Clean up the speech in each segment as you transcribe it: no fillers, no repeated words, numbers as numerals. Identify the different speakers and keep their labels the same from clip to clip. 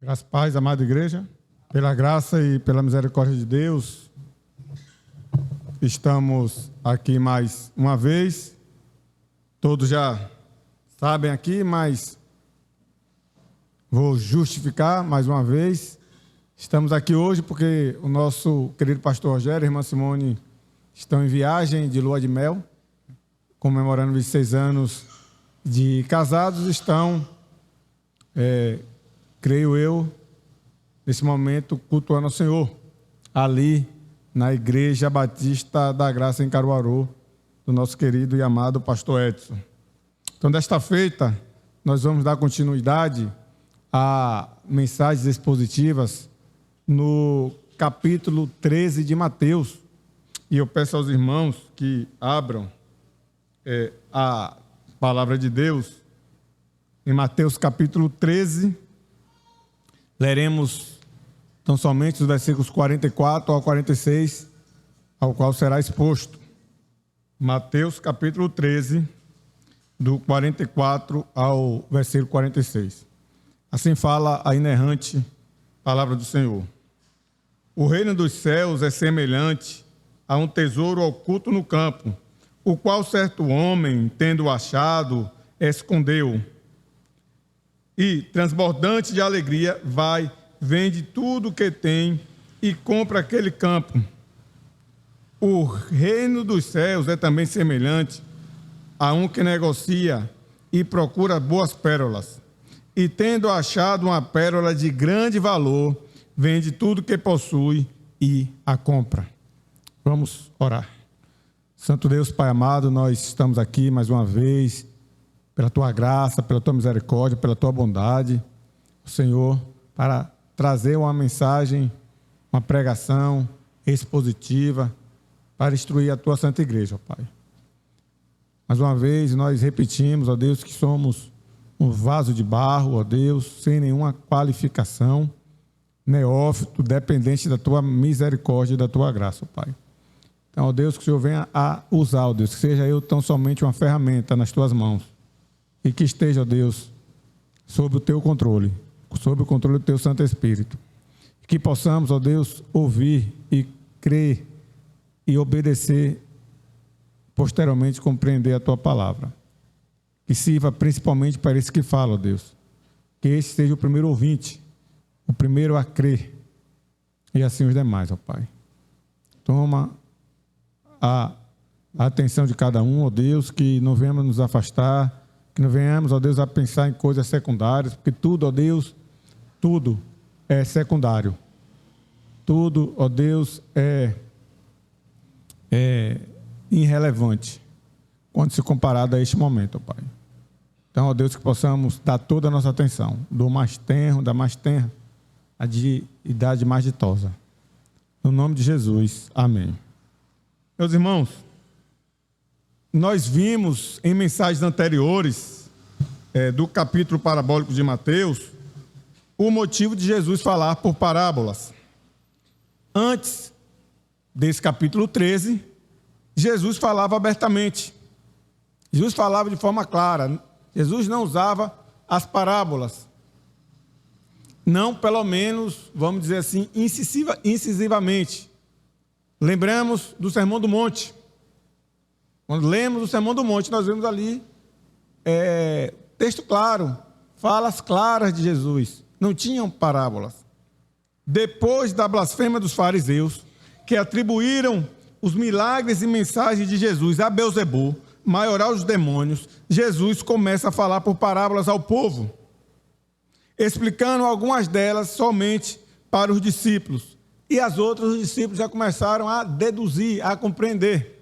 Speaker 1: Graças a paz, amada igreja, pela graça e pela misericórdia de Deus, estamos aqui mais uma vez. Todos já sabem aqui, mas vou justificar mais uma vez. Estamos aqui hoje porque o nosso querido pastor Rogério e a irmã Simone estão em viagem de lua de mel, comemorando 26 anos de casados. Estão, creio eu, nesse momento, cultuando ao Senhor, ali na Igreja Batista da Graça em Caruaru, do nosso querido e amado pastor Edson. Então, desta feita, nós vamos dar continuidade a mensagens expositivas no capítulo 13 de Mateus. E eu peço aos irmãos que abram a palavra de Deus em Mateus capítulo 13. Leremos tão somente os versículos 44 ao 46, ao qual será exposto. Mateus capítulo 13, do 44 ao versículo 46. Assim fala a inerrante palavra do Senhor. O reino dos céus é semelhante a um tesouro oculto no campo, o qual certo homem, tendo achado, escondeu. E, transbordante de alegria, vai, vende tudo o que tem e compra aquele campo. O reino dos céus é também semelhante a um que negocia e procura boas pérolas. E, tendo achado uma pérola de grande valor, vende tudo o que possui e a compra. Vamos orar. Santo Deus, Pai amado, nós estamos aqui mais uma vez, pela Tua graça, pela Tua misericórdia, pela Tua bondade, Senhor, para trazer uma mensagem, uma pregação expositiva, para instruir a Tua Santa Igreja, ó Pai. Mais uma vez, nós repetimos, ó Deus, que somos um vaso de barro, ó Deus, sem nenhuma qualificação, neófito, dependente da Tua misericórdia e da Tua graça, ó Pai. Então, ó Deus, que o Senhor venha a usar, ó Deus, que seja eu tão somente uma ferramenta nas Tuas mãos, e que esteja, ó Deus, sob o Teu controle, sob o controle do Teu Santo Espírito. Que possamos, ó Deus, ouvir e crer e obedecer, posteriormente compreender a Tua palavra. Que sirva principalmente para esse que fala, ó Deus. Que esse seja o primeiro ouvinte, o primeiro a crer, e assim os demais, ó Pai. Toma a atenção de cada um, ó Deus, que não venhamos nos afastar, que não venhamos, ó Deus, a pensar em coisas secundárias, porque tudo, ó Deus, tudo é secundário. Tudo, ó Deus, é irrelevante quando se comparado a este momento, ó Pai. Então, ó Deus, que possamos dar toda a nossa atenção, do mais tenro, da mais tenra, a de idade mais ditosa. No nome de Jesus, amém. Meus irmãos, nós vimos em mensagens anteriores do capítulo parabólico de Mateus o motivo de Jesus falar por parábolas. Antes desse capítulo 13, Jesus falava abertamente. Jesus falava de forma clara. Jesus não usava as parábolas. Não, pelo menos, vamos dizer assim, incisivamente. Lembramos do Sermão do Monte. Quando lemos o Sermão do Monte, nós vemos ali texto claro, falas claras de Jesus. Não tinham parábolas. Depois da blasfêmia dos fariseus, que atribuíram os milagres e mensagens de Jesus a Beelzebul, maioral dos demônios, Jesus começa a falar por parábolas ao povo, explicando algumas delas somente para os discípulos. E as outras, os discípulos já começaram a deduzir, a compreender.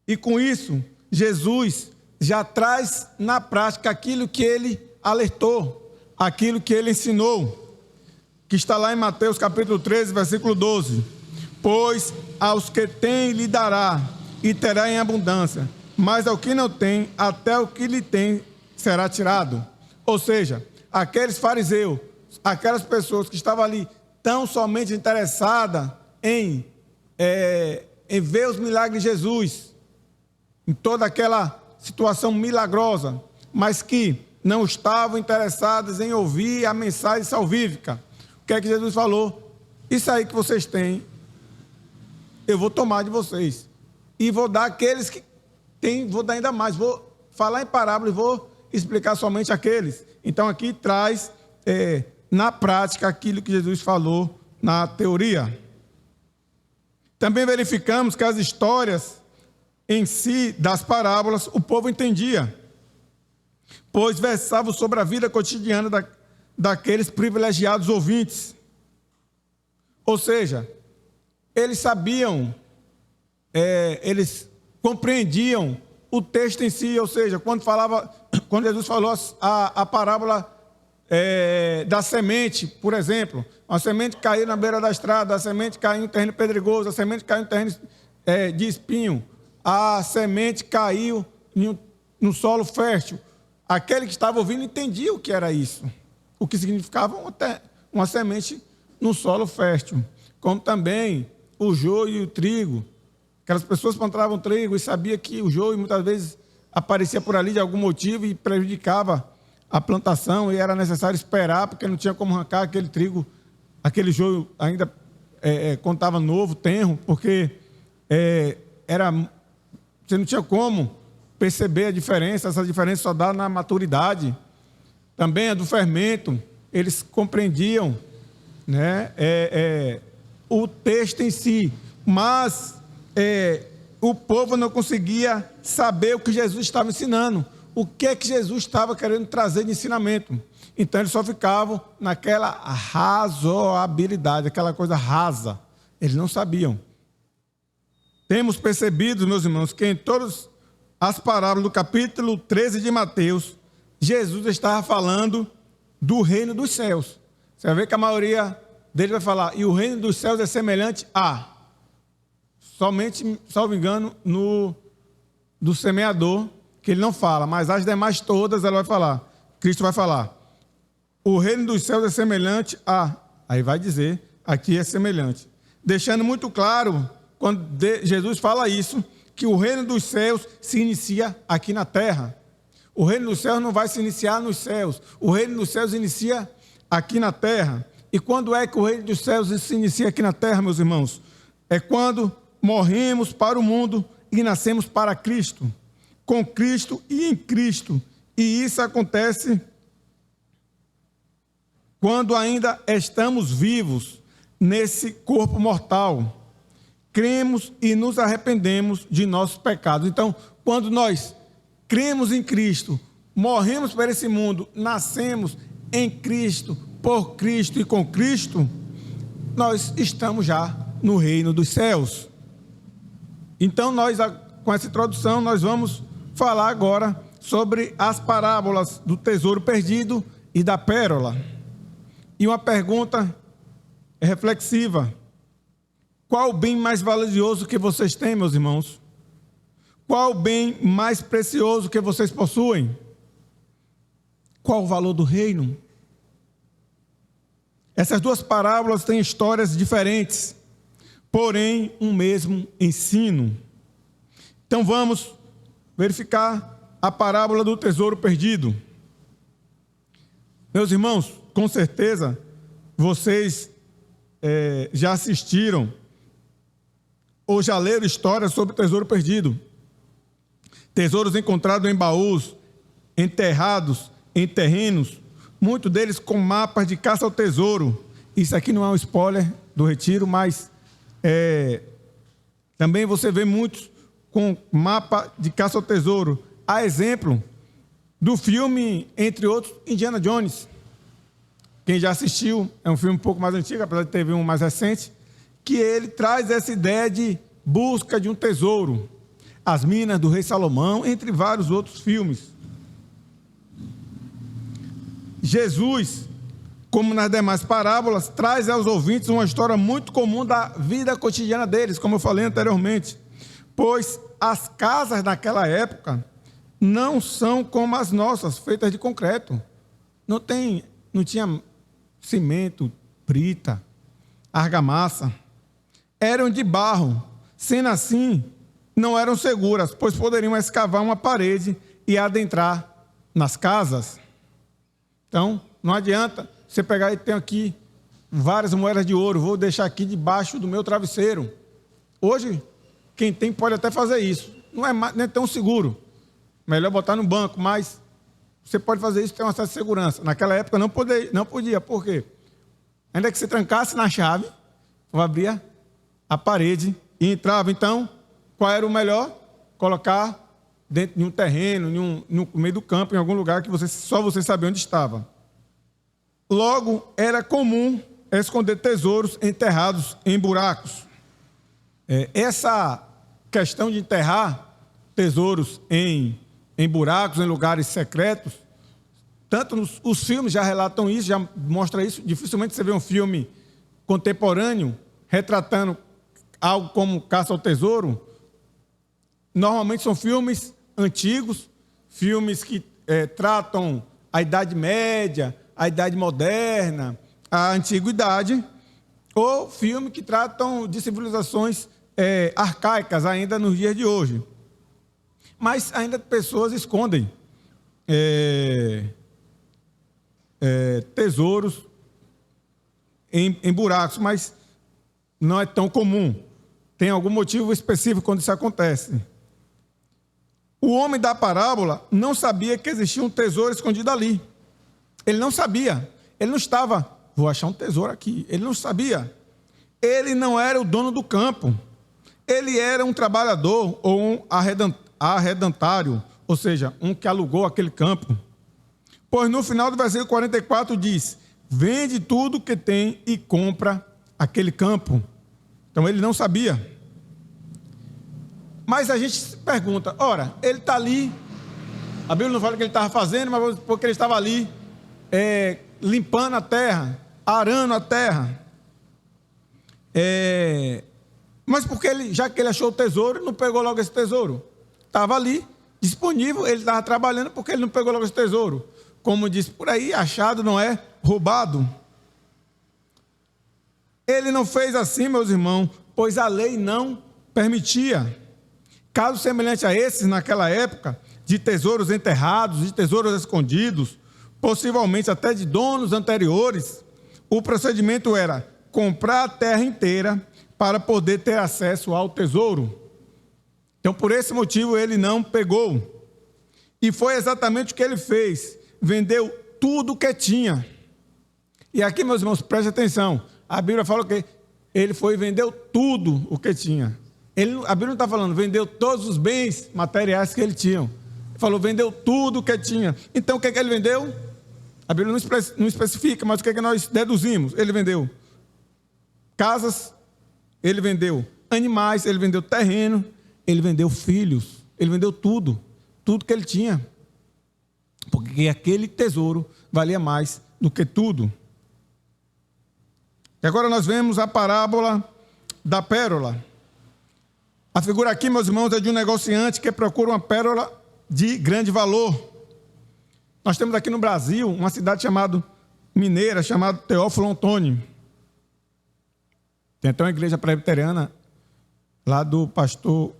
Speaker 1: E com isso, Jesus já traz na prática aquilo que ele alertou, aquilo que ele ensinou, que está lá em Mateus capítulo 13, versículo 12. Pois aos que têm lhe dará, e terá em abundância, mas ao que não tem, até o que lhe tem será tirado. Ou seja, aqueles fariseus, aquelas pessoas que estavam ali tão somente interessadas em ver os milagres de Jesus, em toda aquela situação milagrosa, mas que não estavam interessadas em ouvir a mensagem salvífica. O que é que Jesus falou? Isso aí que vocês têm, eu vou tomar de vocês. E vou dar àqueles que têm, vou dar ainda mais. Vou falar em parábola e vou explicar somente aqueles. Então aqui traz, na prática, aquilo que Jesus falou na teoria. Também verificamos que as histórias em si das parábolas o povo entendia, pois versavam sobre a vida cotidiana daqueles privilegiados ouvintes. Ou seja, eles sabiam, eles compreendiam o texto em si. Ou seja, quando Jesus falou a parábola da semente, por exemplo, a semente caiu na beira da estrada, a semente caiu em terreno pedregoso, a semente caiu em terreno de espinho, a semente caiu no solo fértil. Aquele que estava ouvindo entendia o que era isso, o que significava uma semente no solo fértil. Como também o joio e o trigo. Aquelas pessoas plantavam trigo e sabia que o joio muitas vezes aparecia por ali de algum motivo e prejudicava a plantação, e era necessário esperar, porque não tinha como arrancar aquele trigo, aquele joio ainda quando estava novo, tenro, porque você não tinha como perceber a diferença. Essa diferença só dá na maturidade. Também a do fermento, eles compreendiam, né, o texto em si, mas o povo não conseguia saber o que Jesus estava ensinando, o que é que Jesus estava querendo trazer de ensinamento. Então eles só ficavam naquela razoabilidade, aquela coisa rasa. Eles não sabiam. Temos percebido, meus irmãos, que em todas as parábolas do capítulo 13 de Mateus, Jesus estava falando do reino dos céus. Você vai ver que a maioria dele vai falar, e o reino dos céus é semelhante a... Somente, salvo engano, do semeador, que ele não fala, mas as demais todas ela vai falar. Cristo vai falar, o reino dos céus é semelhante a... Aí vai dizer, aqui é semelhante. Deixando muito claro, quando Jesus fala isso, que o reino dos céus se inicia aqui na terra. O reino dos céus não vai se iniciar nos céus. O reino dos céus inicia aqui na terra. E quando é que o reino dos céus se inicia aqui na terra, meus irmãos? É quando morremos para o mundo e nascemos para Cristo, com Cristo e em Cristo. E isso acontece quando ainda estamos vivos nesse corpo mortal. Cremos e nos arrependemos de nossos pecados. Então, quando nós cremos em Cristo, morremos para esse mundo, nascemos em Cristo, por Cristo e com Cristo, nós estamos já no reino dos céus. Então, com essa introdução, nós vamos falar agora sobre as parábolas do tesouro perdido e da pérola. E uma pergunta reflexiva: qual o bem mais valioso que vocês têm, meus irmãos? Qual o bem mais precioso que vocês possuem? Qual o valor do reino? Essas duas parábolas têm histórias diferentes, porém um mesmo ensino. Então vamos verificar a parábola do tesouro perdido. Meus irmãos, com certeza vocês já assistiram ou já leram histórias sobre o tesouro perdido. Tesouros encontrados em baús, enterrados em terrenos, muitos deles com mapas de caça ao tesouro. Isso aqui não é um spoiler do retiro, mas também você vê muitos com mapa de caça ao tesouro. A exemplo do filme, entre outros, Indiana Jones. Quem já assistiu, é um filme um pouco mais antigo, apesar de ter um mais recente, que ele traz essa ideia de busca de um tesouro. As Minas do Rei Salomão, entre vários outros filmes. Jesus, como nas demais parábolas, traz aos ouvintes uma história muito comum da vida cotidiana deles, como eu falei anteriormente, pois as casas naquela época não são como as nossas, feitas de concreto. Não tinha cimento, brita, argamassa. Eram de barro. Sendo assim, não eram seguras, pois poderiam escavar uma parede e adentrar nas casas. Então, não adianta você pegar e tem aqui várias moedas de ouro, vou deixar aqui debaixo do meu travesseiro. Hoje, quem tem pode até fazer isso. Não é tão seguro. Melhor botar no banco, mas você pode fazer isso e ter uma certa segurança. Naquela época não podia. Por quê? Ainda que você trancasse na chave, abria a parede e entrava. Então, qual era o melhor? Colocar dentro de um terreno, no meio do campo, em algum lugar que só você sabia onde estava. Logo, era comum esconder tesouros enterrados em buracos. Essa questão de enterrar tesouros em buracos, em lugares secretos, tanto os filmes já relatam isso, já mostra isso. Dificilmente você vê um filme contemporâneo retratando algo como caça ao tesouro. Normalmente são filmes antigos, filmes que tratam a Idade Média, a Idade Moderna, a Antiguidade, ou filmes que tratam de civilizações arcaicas ainda nos dias de hoje. Mas ainda pessoas escondem tesouros em buracos, mas não é tão comum. Tem algum motivo específico quando isso acontece. O homem da parábola não sabia que existia um tesouro escondido ali. Ele não sabia. Ele não estava, vou achar um tesouro aqui. Ele não sabia. Ele não era o dono do campo. Ele era um trabalhador ou um arrendatário, ou seja, um que alugou aquele campo. Pois no final do versículo 44 diz: vende tudo que tem e compra aquele campo. Então ele não sabia. Mas a gente se pergunta, ora, ele está ali, a Bíblia não fala o que ele estava fazendo, mas porque ele estava ali limpando a terra, arando a terra. Mas porque já que ele achou o tesouro, ele não pegou logo esse tesouro. Estava ali, disponível, ele estava trabalhando, porque ele não pegou logo esse tesouro. Como diz por aí, achado não é roubado. Ele não fez assim, meus irmãos, pois a lei não permitia. Casos semelhantes a esses, naquela época, de tesouros enterrados, de tesouros escondidos, possivelmente até de donos anteriores, o procedimento era comprar a terra inteira para poder ter acesso ao tesouro. Então, por esse motivo, ele não pegou. E foi exatamente o que ele fez. Vendeu tudo o que tinha. E aqui, meus irmãos, preste atenção. A Bíblia fala que ele foi e vendeu tudo o que tinha. A Bíblia não está falando, vendeu todos os bens materiais que ele tinha. Ele falou, vendeu tudo o que tinha. Então, o que ele vendeu? A Bíblia não especifica, mas o que nós deduzimos? Ele vendeu casas, ele vendeu animais, ele vendeu terreno, ele vendeu filhos, ele vendeu tudo que ele tinha. Porque aquele tesouro valia mais do que tudo. E agora nós vemos a parábola da pérola. A figura aqui, meus irmãos, é de um negociante que procura uma pérola de grande valor. Nós temos aqui no Brasil uma cidade mineira, chamada Teófilo Otoni. Tem até uma igreja presbiteriana lá do pastor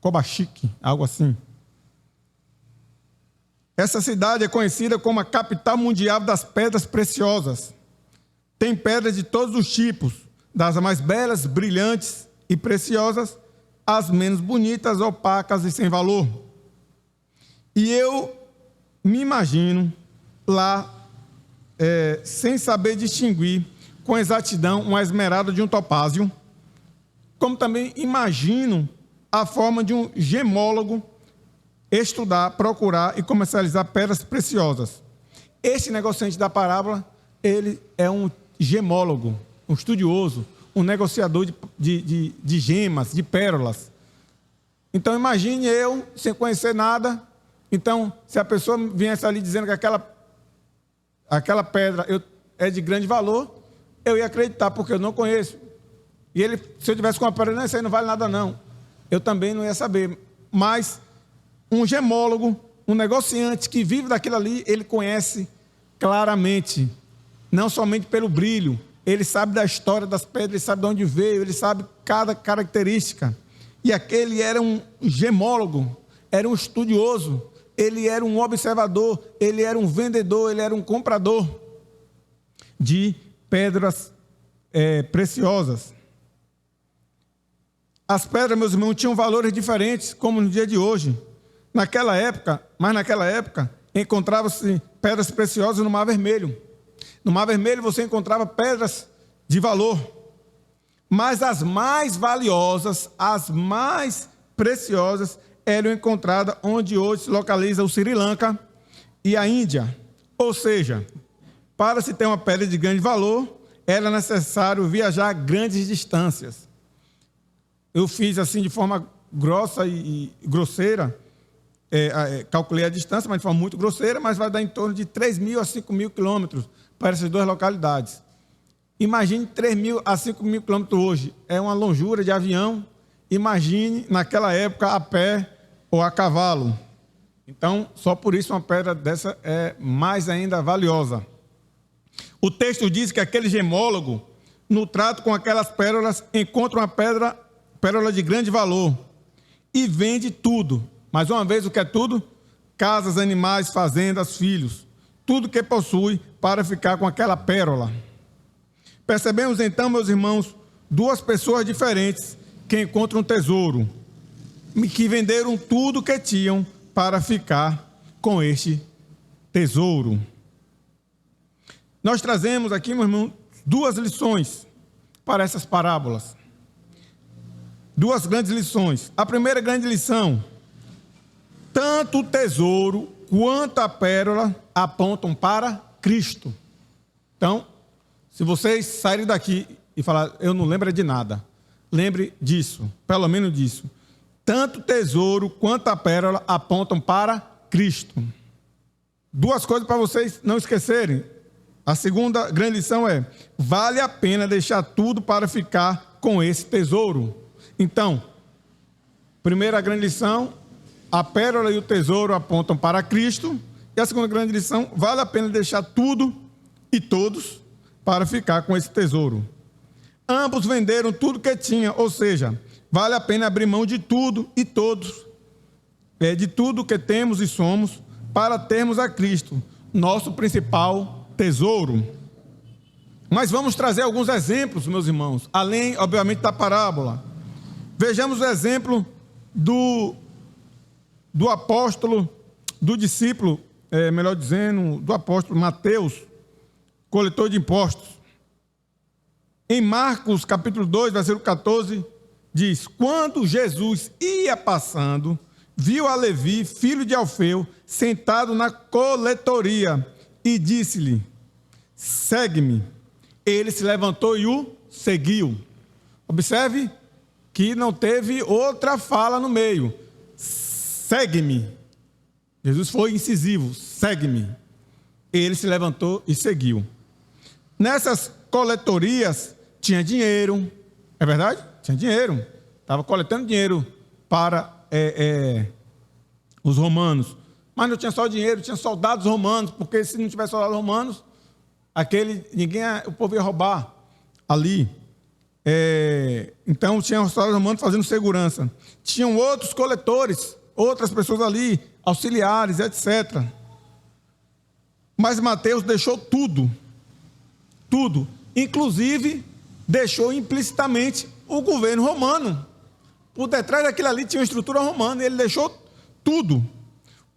Speaker 1: Kobachique, algo assim. Essa cidade é conhecida como a capital mundial das pedras preciosas. Tem pedras de todos os tipos, das mais belas, brilhantes e preciosas, às menos bonitas, opacas e sem valor. E eu me imagino lá, sem saber distinguir com exatidão uma esmeralda de um topázio, como também imagino a forma de um gemólogo estudar, procurar e comercializar pedras preciosas. Este negociante da parábola, ele é um gemólogo, um estudioso, um negociador de gemas, de pérolas. Então, imagine eu, sem conhecer nada. Então, se a pessoa viesse ali dizendo que aquela pedra é de grande valor, eu ia acreditar, porque eu não conheço. E ele, se eu tivesse com uma pedra, não, isso aí não vale nada não. Eu também não ia saber. Mas um gemólogo, um negociante que vive daquilo ali, ele conhece claramente, não somente pelo brilho, ele sabe da história das pedras, ele sabe de onde veio, ele sabe cada característica. E aquele era um gemólogo, era um estudioso, ele era um observador, ele era um vendedor, ele era um comprador de pedras preciosas. As pedras, meus irmãos, tinham valores diferentes, como no dia de hoje. Naquela época, encontrava-se pedras preciosas no Mar Vermelho. No Mar Vermelho você encontrava pedras de valor. Mas as mais valiosas, as mais preciosas, eram encontradas onde hoje se localiza o Sri Lanka e a Índia. Ou seja, para se ter uma pedra de grande valor, era necessário viajar grandes distâncias. Eu fiz assim de forma grossa e grosseira, calculei a distância, mas de forma muito grosseira, mas vai dar em torno de 3.000 a 5.000 quilômetros para essas duas localidades. Imagine 3.000 a 5.000 quilômetros hoje, é uma longura de avião. Imagine naquela época a pé ou a cavalo. Então, só por isso uma pedra dessa é mais ainda valiosa. O texto diz que aquele gemólogo, no trato com aquelas pérolas, encontra uma pérola de grande valor e vende tudo. Mais uma vez, o que é tudo? Casas, animais, fazendas, filhos. Tudo que possui para ficar com aquela pérola. Percebemos então, meus irmãos, duas pessoas diferentes que encontram um tesouro, que venderam tudo que tinham para ficar com este tesouro. Nós trazemos aqui, meu irmão, duas lições para essas parábolas. Duas grandes lições. A primeira grande lição: tanto o tesouro quanto a pérola apontam para Cristo. Então, se vocês saírem daqui e falar, eu não lembro de nada, lembre disso, pelo menos disso. Tanto o tesouro quanto a pérola apontam para Cristo. Duas coisas para vocês não esquecerem. A segunda grande lição é: vale a pena deixar tudo para ficar com esse tesouro. Então, primeira grande lição, a pérola e o tesouro apontam para Cristo. E a segunda grande lição, vale a pena deixar tudo e todos para ficar com esse tesouro. Ambos venderam tudo que tinham, ou seja, vale a pena abrir mão de tudo e todos, de tudo que temos e somos, para termos a Cristo, nosso principal tesouro. Mas vamos trazer alguns exemplos, meus irmãos, além, obviamente, da parábola. Vejamos o exemplo do apóstolo, do discípulo, melhor dizendo, do apóstolo Mateus, coletor de impostos. Em Marcos, capítulo 2, versículo 14, diz: quando Jesus ia passando, viu a Levi, filho de Alfeu, sentado na coletoria, e disse-lhe: segue-me. Ele se levantou e o seguiu. Observe que não teve outra fala no meio. Segue-me. Jesus foi incisivo. Segue-me. Ele se levantou e seguiu. Nessas coletorias tinha dinheiro. É verdade? Tinha dinheiro. Estava coletando dinheiro para os romanos. Mas não tinha só dinheiro, tinha soldados romanos, porque se não tivesse soldados romanos, o povo ia roubar ali. Então tinha os soldados romanos fazendo segurança. Tinham outros coletores, outras pessoas ali, auxiliares, etc. Mas Mateus deixou tudo, inclusive deixou implicitamente o governo romano. Por detrás daquilo ali tinha uma estrutura romana, e ele deixou tudo,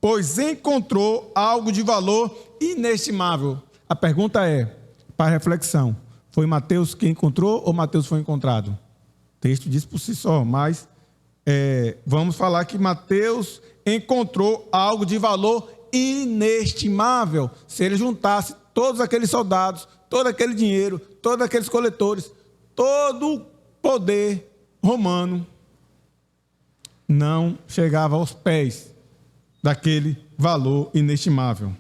Speaker 1: pois encontrou algo de valor inestimável. A pergunta é, para reflexão: foi Mateus que encontrou ou Mateus foi encontrado? O texto diz por si só, mas vamos falar que Mateus encontrou algo de valor inestimável. Se ele juntasse todos aqueles soldados, todo aquele dinheiro, todos aqueles coletores, todo o poder romano, não chegava aos pés daquele valor inestimável.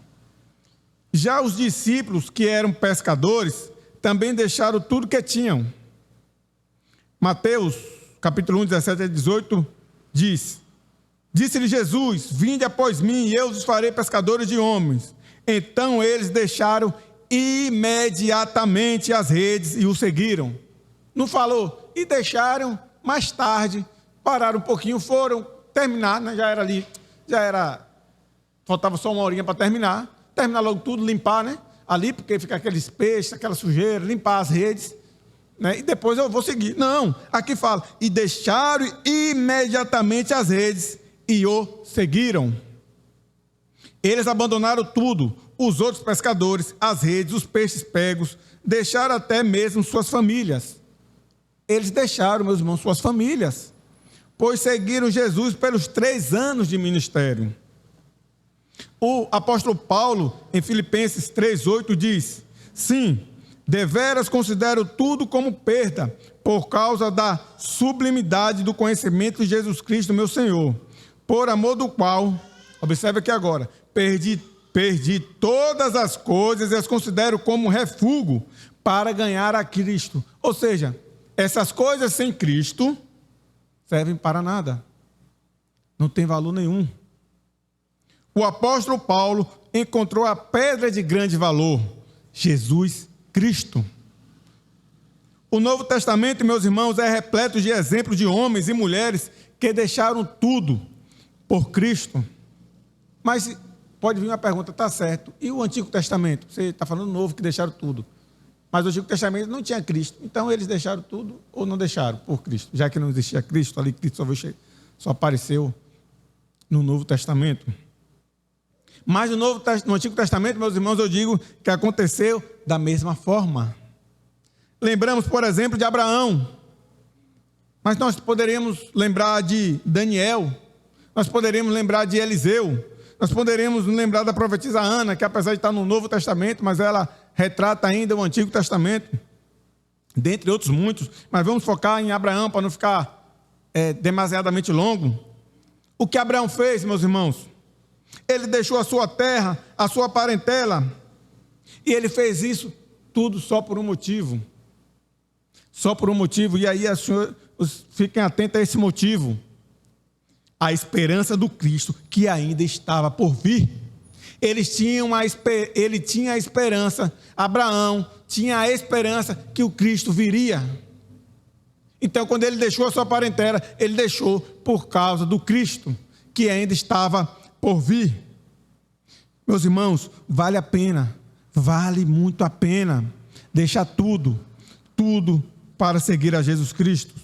Speaker 1: Já os discípulos, que eram pescadores, também deixaram tudo que tinham. Mateus, capítulo 1, 17 a 18, diz: disse-lhe Jesus: vinde após mim, e eu os farei pescadores de homens. Então eles deixaram imediatamente as redes e o seguiram. Não falou, e deixaram, mais tarde, pararam um pouquinho, foram terminar, né? Já era ali, já era faltava só uma horinha para terminar logo tudo, limpar, né? Ali, porque fica aqueles peixes, aquela sujeira, limpar as redes, né? E depois eu vou seguir. Não, aqui fala, e deixaram imediatamente as redes e o seguiram. Eles abandonaram tudo, os outros pescadores, as redes, os peixes pegos, deixaram até mesmo suas famílias. Eles deixaram, meus irmãos, suas famílias, pois seguiram Jesus pelos 3 anos de ministério. O apóstolo Paulo, em Filipenses 3,8, diz: sim, deveras considero tudo como perda, por causa da sublimidade do conhecimento de Jesus Cristo, meu Senhor, por amor do qual, observe aqui agora, perdi todas as coisas e as considero como refúgio para ganhar a Cristo. Ou seja, essas coisas sem Cristo servem para nada, não tem valor nenhum. O apóstolo Paulo encontrou a pedra de grande valor, Jesus Cristo. O Novo Testamento, meus irmãos, é repleto de exemplos de homens e mulheres que deixaram tudo por Cristo. Mas pode vir uma pergunta, está certo, e o Antigo Testamento? Você está falando do Novo, que deixaram tudo. Mas o Antigo Testamento não tinha Cristo, então eles deixaram tudo ou não deixaram por Cristo? Já que não existia Cristo, ali Cristo só apareceu no Novo Testamento. Mas no Antigo Testamento, meus irmãos, eu digo que aconteceu da mesma forma. Lembramos, por exemplo, de Abraão, mas nós poderíamos lembrar de Daniel, nós poderíamos lembrar de Eliseu, nós poderíamos lembrar da profetisa Ana, que apesar de estar no Novo Testamento, mas ela retrata ainda o Antigo Testamento, dentre outros muitos, mas vamos focar em Abraão para não ficar demasiadamente longo. O que Abraão fez, meus irmãos? Ele deixou a sua terra, a sua parentela, e ele fez isso tudo só por um motivo. Só por um motivo, e aí fiquem atentos a esse motivo. A esperança do Cristo que ainda estava por vir. Ele tinha a esperança, Abraão tinha a esperança que o Cristo viria. Então, quando ele deixou a sua parentela, ele deixou por causa do Cristo, que ainda estava por vir. Meus irmãos, vale a pena, vale muito a pena deixar tudo para seguir a Jesus Cristo.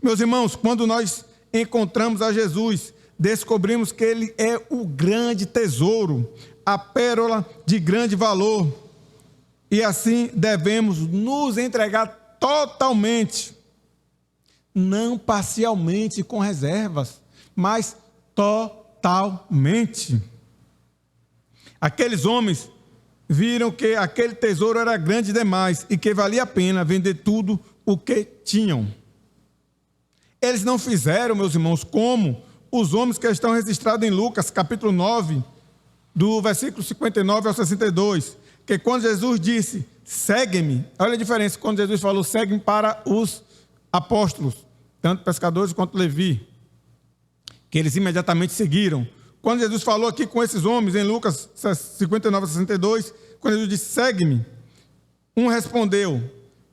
Speaker 1: Meus irmãos, quando nós encontramos a Jesus, descobrimos que Ele é o grande tesouro, a pérola de grande valor, e assim devemos nos entregar totalmente, não parcialmente com reservas, mas totalmente. Aqueles homens viram que aquele tesouro era grande demais e que valia a pena vender tudo o que tinham. Eles não fizeram, meus irmãos, como os homens que estão registrados em Lucas, capítulo 9, do versículo 59 ao 62, que quando Jesus disse, segue-me, olha a diferença, quando Jesus falou, segue-me para os apóstolos, tanto pescadores quanto Levi, que eles imediatamente seguiram. Quando Jesus falou aqui com esses homens, em Lucas 59 a 62, quando Jesus disse, segue-me, um respondeu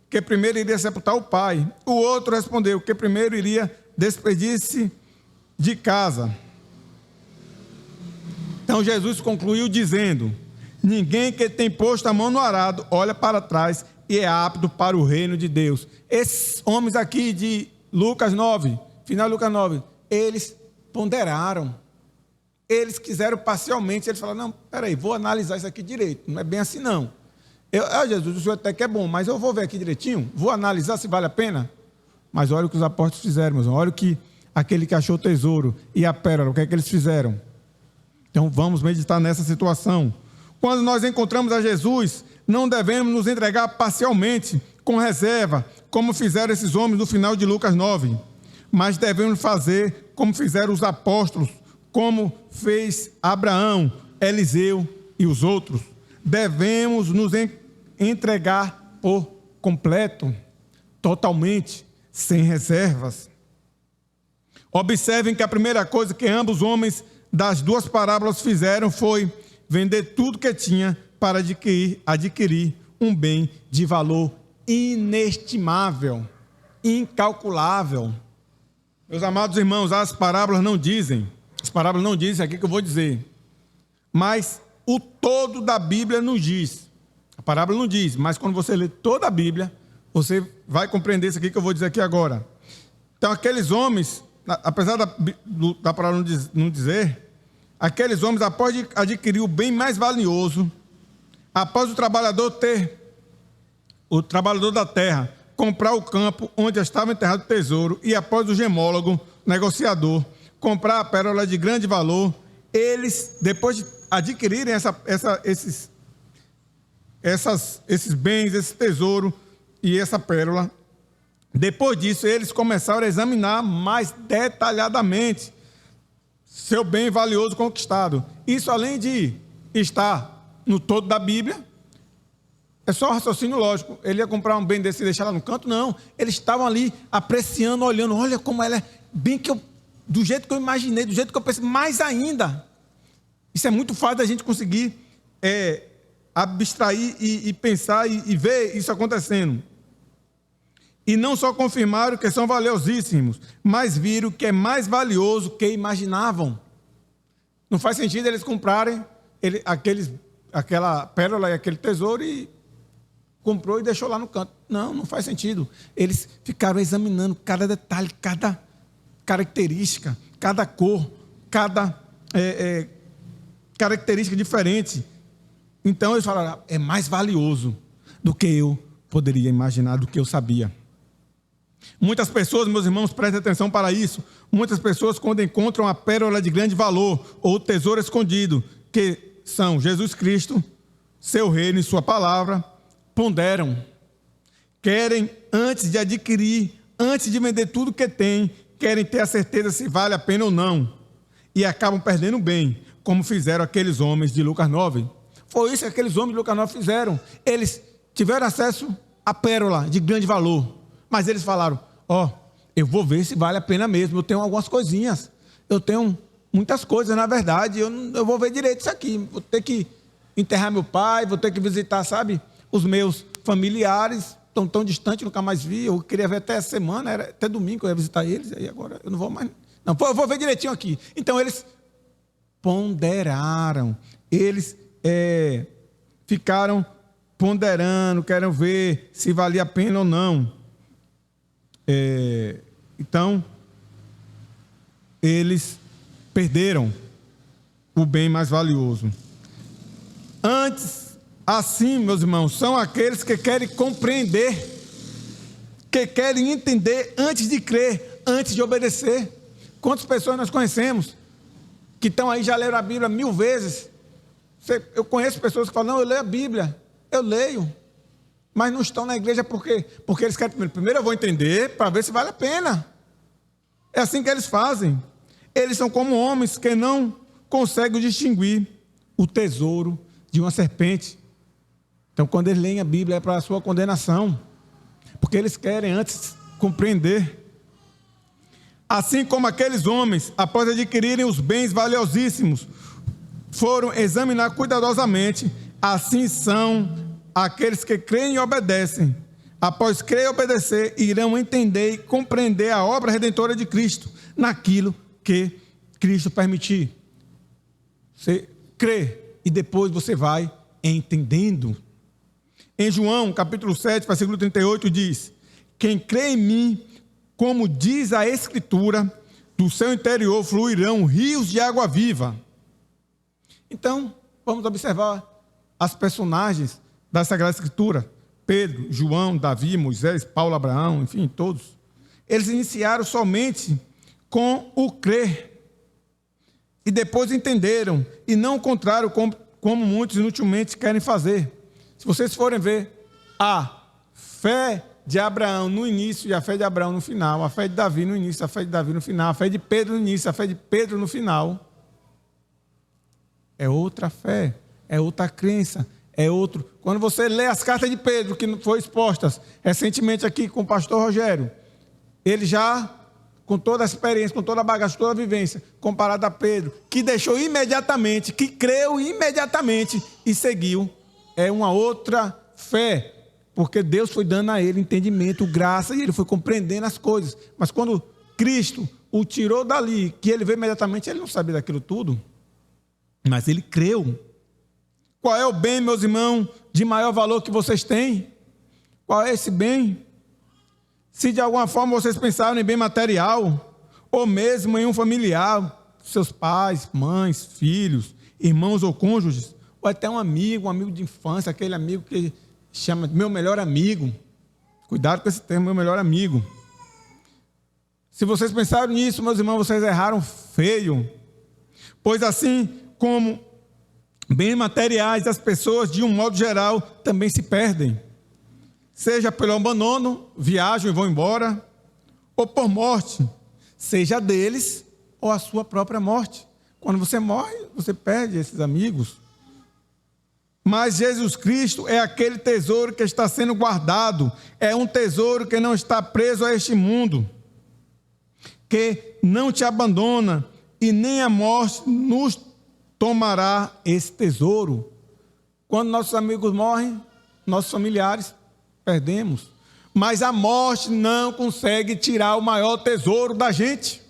Speaker 1: que primeiro iria sepultar o pai, o outro respondeu que primeiro iria despedir-se de casa. Então Jesus concluiu dizendo, ninguém que tem posto a mão no arado olha para trás e é apto para o reino de Deus. Esses homens aqui de Lucas 9, final de Lucas 9, eles ponderaram, eles quiseram parcialmente, eles falaram, não, peraí, vou analisar isso aqui direito, não é bem assim não. Jesus, o senhor até que é bom, mas eu vou ver aqui direitinho, vou analisar se vale a pena. Mas olha o que os apóstolos fizeram, meus irmãos, olha o que aquele que achou o tesouro e a pérola, o que é que eles fizeram? Então vamos meditar nessa situação. Quando nós encontramos a Jesus, não devemos nos entregar parcialmente, com reserva, como fizeram esses homens no final de Lucas 9, mas devemos fazer como fizeram os apóstolos, como fez Abraão, Eliseu e os outros. Devemos nos entregar por completo, totalmente, sem reservas. Observem que a primeira coisa que ambos os homens das duas parábolas fizeram foi vender tudo que tinha para adquirir um bem de valor inestimável, incalculável. Meus amados irmãos, as parábolas não dizem, As parábolas não dizem isso aqui que eu vou dizer. Mas o todo da Bíblia nos diz. A parábola não diz, mas quando você lê toda a Bíblia, você vai compreender isso aqui que eu vou dizer aqui agora. Então, aqueles homens, apesar da parábola não dizer, aqueles homens, após adquirir o bem mais valioso, após o trabalhador da terra, comprar o campo onde estava enterrado o tesouro, e após o gemólogo, negociador, comprar a pérola de grande valor, eles, depois de adquirirem esses bens, esse tesouro e essa pérola, depois disso, eles começaram a examinar mais detalhadamente seu bem valioso conquistado. Isso, além de estar no todo da Bíblia, é só raciocínio lógico. Ele ia comprar um bem desse e deixar lá no canto? Não. Eles estavam ali apreciando, olhando. Olha como ela é bem do jeito que eu imaginei, do jeito que eu pensei, mais ainda. Isso é muito fácil da gente conseguir abstrair e pensar e ver isso acontecendo. E não só confirmaram que são valiosíssimos, mas viram que é mais valioso que imaginavam. Não faz sentido eles comprarem aquela pérola e aquele tesouro e comprou e deixou lá no canto. Não faz sentido. Eles ficaram examinando cada detalhe, cada característica, cada cor, cada característica diferente. Então eles falaram, é mais valioso do que eu poderia imaginar, do que eu sabia. Muitas pessoas, meus irmãos, prestem atenção para isso. Muitas pessoas, quando encontram a pérola de grande valor ou o tesouro escondido, que são Jesus Cristo, seu reino e sua palavra, ponderam. Querem, antes de adquirir, antes de vender tudo que tem, querem ter a certeza se vale a pena ou não. E acabam perdendo bem, como fizeram aqueles homens de Lucas 9. Foi isso que aqueles homens de Lucas 9 fizeram. Eles tiveram acesso à pérola de grande valor. Mas eles falaram, eu vou ver se vale a pena mesmo. Eu tenho algumas coisinhas. Eu tenho muitas coisas, na verdade. Eu vou ver direito isso aqui. Vou ter que enterrar meu pai, vou ter que visitar, sabe, os meus familiares. Estão tão distantes, nunca mais vi. Eu queria ver até essa semana, era até domingo que eu ia visitar eles. Aí agora eu não vou mais. Não, eu vou ver direitinho aqui. Então eles ponderaram. Eles ficaram ponderando, querem ver se valia a pena ou não. Então, eles perderam o bem mais valioso. Antes, assim, meus irmãos, são aqueles que querem compreender, que querem entender antes de crer, antes de obedecer. Quantas pessoas nós conhecemos que estão aí, já leram a Bíblia 1000 vezes? Eu conheço pessoas que falam, não, eu leio a Bíblia, eu leio. Mas não estão na igreja por quê? Porque eles querem primeiro eu vou entender para ver se vale a pena. É assim que eles fazem. Eles são como homens que não conseguem distinguir o tesouro de uma serpente. Então, quando eles leem a Bíblia, é para a sua condenação. Porque eles querem antes compreender. Assim como aqueles homens, após adquirirem os bens valiosíssimos, foram examinar cuidadosamente, assim são aqueles que creem e obedecem. Após crer e obedecer, irão entender e compreender a obra redentora de Cristo naquilo que Cristo permitir. Você crê e depois você vai entendendo. Em João, capítulo 7, versículo 38, diz: quem crê em mim, como diz a Escritura, do seu interior fluirão rios de água viva. Então, vamos observar as personagens da Sagrada Escritura: Pedro, João, Davi, Moisés, Paulo, Abraão, enfim, todos. Eles iniciaram somente com o crer e depois entenderam e não o contrário, como muitos inutilmente querem fazer. Se vocês forem ver a fé de Abraão no início e a fé de Abraão no final, a fé de Davi no início, a fé de Davi no final, a fé de Pedro no início, a fé de Pedro no final, é outra fé, é outra crença, é outro. Quando você lê as cartas de Pedro, que foram expostas recentemente aqui com o pastor Rogério, ele já, com toda a experiência, com toda a bagagem, toda a vivência, comparado a Pedro, que deixou imediatamente, que creu imediatamente e seguiu, é uma outra fé, porque Deus foi dando a ele entendimento, graça, e ele foi compreendendo as coisas. Mas quando Cristo o tirou dali, que ele veio imediatamente, ele não sabia daquilo tudo, mas ele creu. Qual é o bem, meus irmãos, de maior valor que vocês têm? Qual é esse bem? Se de alguma forma vocês pensaram em bem material, ou mesmo em um familiar, seus pais, mães, filhos, irmãos ou cônjuges, ou até um amigo de infância, aquele amigo que chama meu melhor amigo. Cuidado com esse termo, meu melhor amigo. Se vocês pensaram nisso, meus irmãos, vocês erraram feio. Pois assim como bens materiais das pessoas, de um modo geral, também se perdem. Seja pelo abandono, viajam e vão embora, ou por morte, seja deles ou a sua própria morte. Quando você morre, você perde esses amigos. Mas Jesus Cristo é aquele tesouro que está sendo guardado, é um tesouro que não está preso a este mundo, que não te abandona e nem a morte nos tomará esse tesouro. Quando nossos amigos morrem, nossos familiares, perdemos. Mas a morte não consegue tirar o maior tesouro da gente.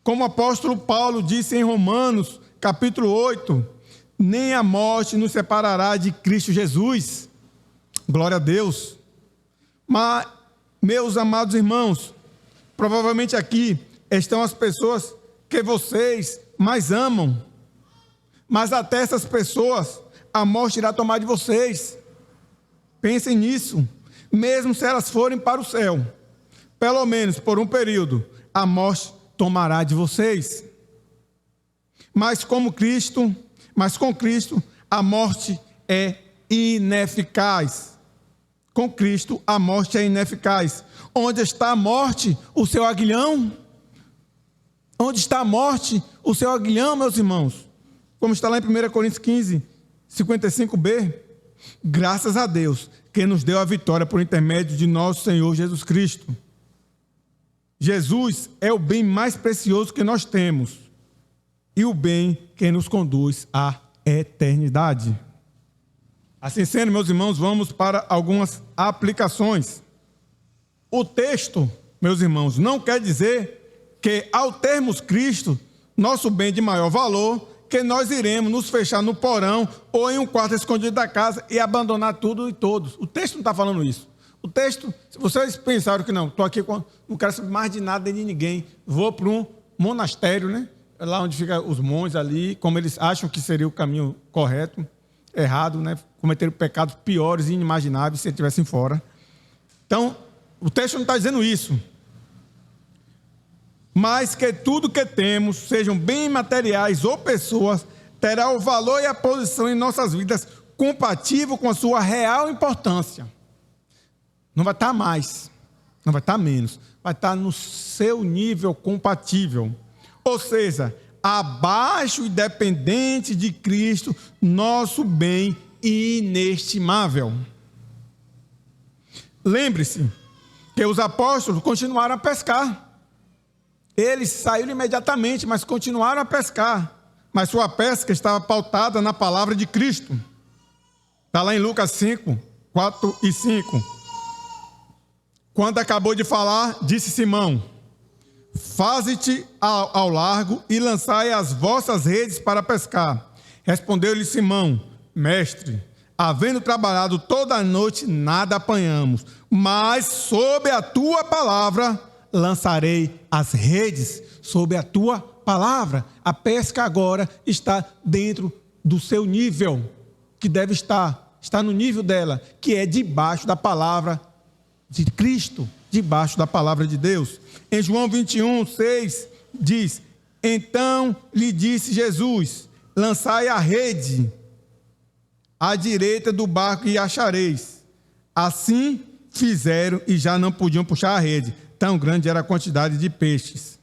Speaker 1: Como o apóstolo Paulo disse em Romanos, capítulo 8, nem a morte nos separará de Cristo Jesus. Glória a Deus. Mas, meus amados irmãos, provavelmente aqui estão as pessoas que vocês mais amam. Mas até essas pessoas, a morte irá tomar de vocês. Pensem nisso. Mesmo se elas forem para o céu, pelo menos por um período, a morte tomará de vocês. Mas com Cristo, a morte é ineficaz. Com Cristo, a morte é ineficaz. Onde está a morte, o seu aguilhão? Onde está a morte, o seu aguilhão, meus irmãos? Como está lá em 1 Coríntios 15, 55b. Graças a Deus, que nos deu a vitória por intermédio de nosso Senhor Jesus Cristo. Jesus é o bem mais precioso que nós temos e o bem que nos conduz à eternidade. Assim sendo, meus irmãos, vamos para algumas aplicações. O texto, meus irmãos, não quer dizer que ao termos Cristo, nosso bem de maior valor, que nós iremos nos fechar no porão ou em um quarto escondido da casa e abandonar tudo e todos. O texto não está falando isso. O texto, se vocês pensaram que não, estou aqui, não quero saber mais de nada nem de ninguém, vou para um monastério, né? Lá onde ficam os monges ali, como eles acham que seria o caminho correto, errado, né? Cometeram pecados piores e inimagináveis se estivessem fora. Então, o texto não está dizendo isso. Mas que tudo que temos, sejam bens materiais ou pessoas, terá o valor e a posição em nossas vidas compatível com a sua real importância. Não vai estar mais, não vai estar menos, vai estar no seu nível compatível. Ou seja, abaixo e dependente de Cristo, nosso bem inestimável. Lembre-se que os apóstolos continuaram a pescar. Eles saíram imediatamente, mas continuaram a pescar. Mas sua pesca estava pautada na palavra de Cristo. Está lá em Lucas 5, 4 e 5. Quando acabou de falar, disse Simão: faze-te ao largo e lançai as vossas redes para pescar. Respondeu-lhe Simão: mestre, havendo trabalhado toda a noite, nada apanhamos, mas sob a tua palavra lançarei as redes. Sob a tua palavra. A pesca agora está dentro do seu nível, que deve estar, está no nível dela, que é debaixo da palavra de Cristo, debaixo da palavra de Deus. Em João 21, 6, diz: então lhe disse Jesus: lançai a rede à direita do barco e achareis. Assim fizeram e já não podiam puxar a rede, tão grande era a quantidade de peixes.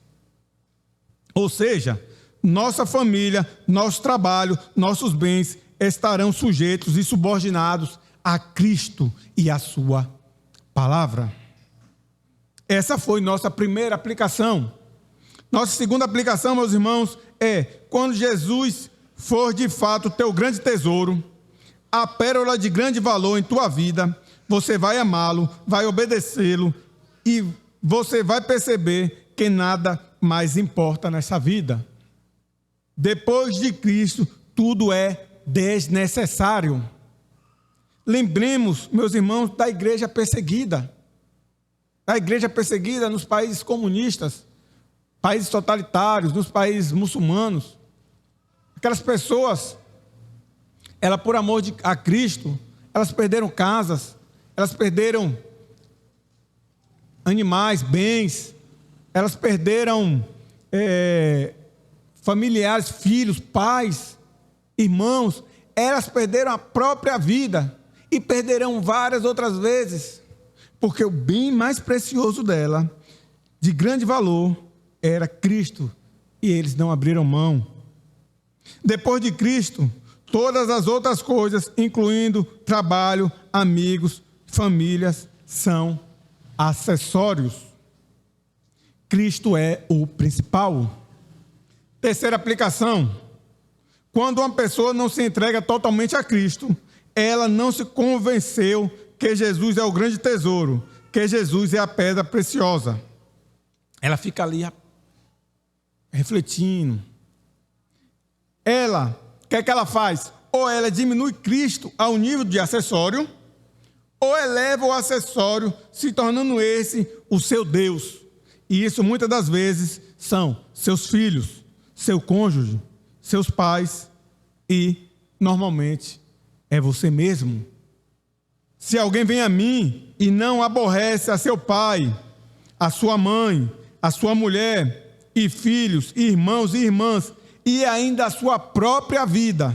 Speaker 1: Ou seja, nossa família, nosso trabalho, nossos bens estarão sujeitos e subordinados a Cristo e a sua palavra. Essa foi nossa primeira aplicação. Nossa segunda aplicação, meus irmãos, é: quando Jesus for de fato teu grande tesouro, a pérola de grande valor em tua vida, você vai amá-lo, vai obedecê-lo e você vai perceber que nada mais importa nessa vida. Depois de Cristo, tudo é desnecessário. Lembremos, meus irmãos, da igreja perseguida. Da igreja perseguida nos países comunistas, países totalitários, nos países muçulmanos. Aquelas pessoas, elas por amor a Cristo, elas perderam casas, elas perderam animais, bens, elas perderam familiares, filhos, pais, irmãos, elas perderam a própria vida e perderão várias outras vezes, porque o bem mais precioso dela, de grande valor, era Cristo, e eles não abriram mão. Depois de Cristo, todas as outras coisas, incluindo trabalho, amigos, famílias, são acessórios. Cristo é o principal. Terceira aplicação: quando uma pessoa não se entrega totalmente a Cristo, ela não se convenceu que Jesus é o grande tesouro, que Jesus é a pedra preciosa. Ela fica ali refletindo. Ela, o que é que ela faz? Ou ela diminui Cristo ao nível de acessório, ou eleva o acessório, se tornando esse o seu Deus. E isso muitas das vezes são seus filhos, seu cônjuge, seus pais e, normalmente, é você mesmo. Se alguém vem a mim e não aborrece a seu pai, a sua mãe, a sua mulher e filhos, irmãos e irmãs, e ainda a sua própria vida,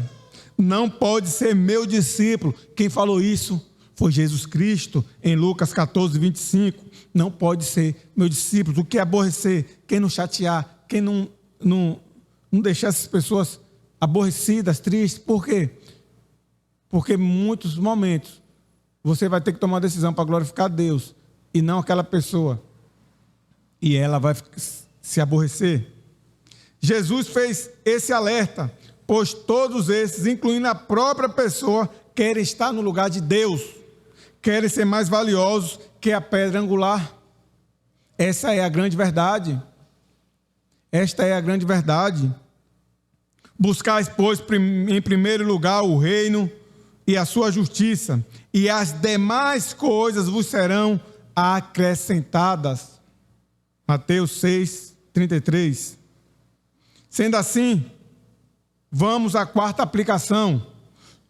Speaker 1: não pode ser meu discípulo. Quem falou isso foi Jesus Cristo, em Lucas 14, 25. Não pode ser meu discípulo. O que aborrecer? Quem não chatear? Quem não deixar essas pessoas aborrecidas, tristes? Por quê? Porque em muitos momentos você vai ter que tomar uma decisão para glorificar Deus e não aquela pessoa. E ela vai se aborrecer. Jesus fez esse alerta, pois todos esses, incluindo a própria pessoa, querem estar no lugar de Deus, querem ser mais valiosos que a pedra angular. Essa é a grande verdade. Esta é a grande verdade. Buscais, pois, em primeiro lugar o reino e a sua justiça, e as demais coisas vos serão acrescentadas. Mateus 6, 33. Sendo assim, vamos à quarta aplicação.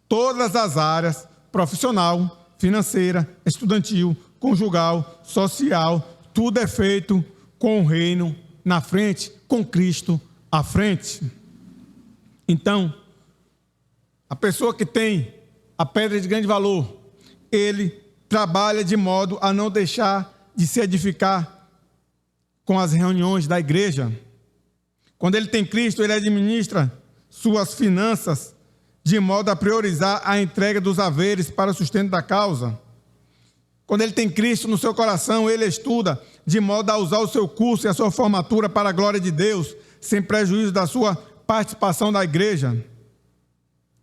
Speaker 1: Todas as áreas, profissional, financeira, estudantil, conjugal, social, tudo é feito com o reino na frente, com Cristo à frente. Então, a pessoa que tem a pedra de grande valor, ele trabalha de modo a não deixar de se edificar com as reuniões da igreja. Quando ele tem Cristo, ele administra suas finanças de modo a priorizar a entrega dos haveres para o sustento da causa. Quando ele tem Cristo no seu coração, ele estuda de modo a usar o seu curso e a sua formatura para a glória de Deus, sem prejuízo da sua participação na igreja.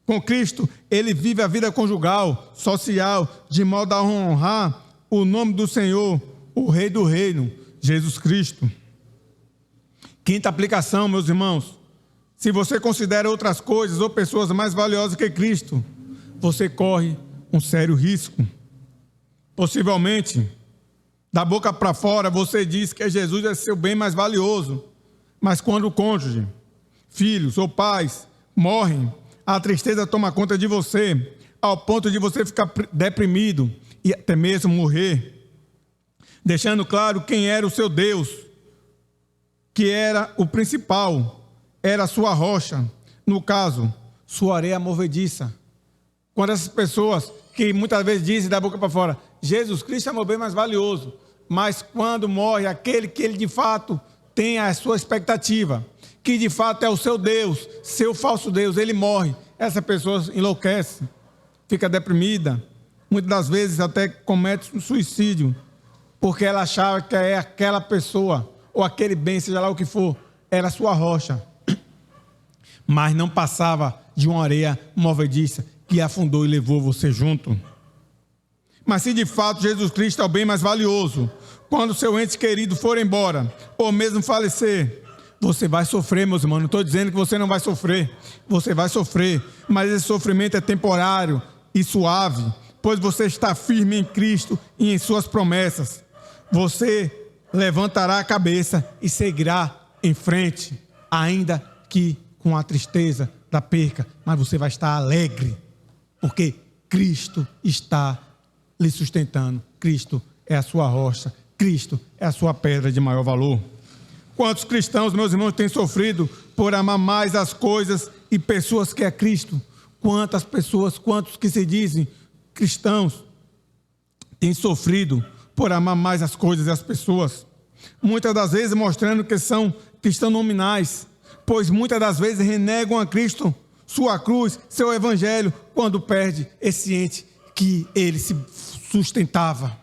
Speaker 1: Com Cristo, ele vive a vida conjugal, social, de modo a honrar o nome do Senhor, o Rei do Reino, Jesus Cristo. Quinta aplicação, meus irmãos: se você considera outras coisas ou pessoas mais valiosas que Cristo, você corre um sério risco. Possivelmente, da boca para fora, você diz que Jesus é seu bem mais valioso, mas quando o cônjuge, filhos ou pais morrem, a tristeza toma conta de você, ao ponto de você ficar deprimido e até mesmo morrer, deixando claro quem era o seu Deus, que era o principal, era a sua rocha, no caso, sua areia movediça. Quando essas pessoas que muitas vezes dizem da boca para fora, Jesus Cristo é meu bem mais valioso, mas quando morre aquele que ele de fato tem a sua expectativa, que de fato é o seu Deus, seu falso Deus, ele morre, essa pessoa enlouquece, fica deprimida, muitas das vezes até comete um suicídio, porque ela achava que é aquela pessoa, ou aquele bem, seja lá o que for, era a sua rocha, mas não passava de uma areia movediça que afundou e levou você junto. Mas se de fato Jesus Cristo é o bem mais valioso, quando seu ente querido for embora, ou mesmo falecer, você vai sofrer, meus irmãos. Não estou dizendo que você não vai sofrer. Você vai sofrer, mas esse sofrimento é temporário e suave, pois você está firme em Cristo e em suas promessas. Você levantará a cabeça e seguirá em frente, ainda que com a tristeza da perca, mas você vai estar alegre, porque Cristo está lhe sustentando. Cristo é a sua rocha, Cristo é a sua pedra de maior valor. Quantos cristãos, meus irmãos, têm sofrido por amar mais as coisas e pessoas que é Cristo? Quantas pessoas, quantos que se dizem cristãos têm sofrido por amar mais as coisas e as pessoas? Muitas das vezes mostrando que são cristãos nominais, pois muitas das vezes renegam a Cristo, sua cruz, seu evangelho, quando perde esse ente que ele se sustentava.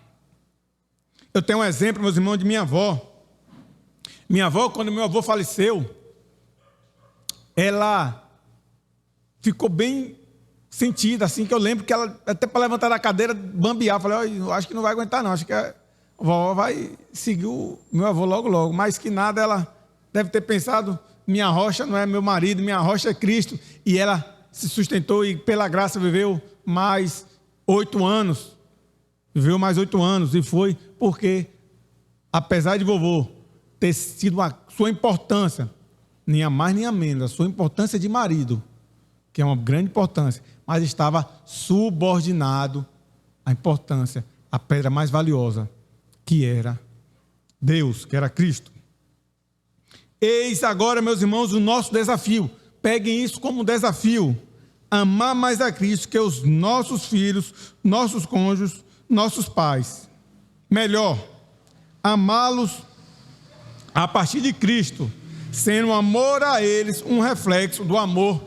Speaker 1: Eu tenho um exemplo, meus irmãos, de minha avó. Minha avó, quando meu avô faleceu, ela ficou bem sentida, assim, que eu lembro que ela, até para levantar da cadeira, bambear, falei, eu acho que não vai aguentar não, acho que a vovó vai seguir o meu avô logo, logo. Mais que nada, ela deve ter pensado, minha rocha não é meu marido, minha rocha é Cristo. E ela se sustentou e, pela graça, viveu mais 8 anos. Viveu mais 8 anos, e foi porque, apesar de vovô ter sido a sua importância, nem a mais nem a menos, a sua importância de marido, que é uma grande importância, mas estava subordinado à importância, à pedra mais valiosa, que era Deus, que era Cristo. Eis agora, meus irmãos, o nosso desafio. Peguem isso como um desafio. Amar mais a Cristo que os nossos filhos, nossos cônjuges, nossos pais. Melhor, amá-los a partir de Cristo, sendo o amor a eles um reflexo do amor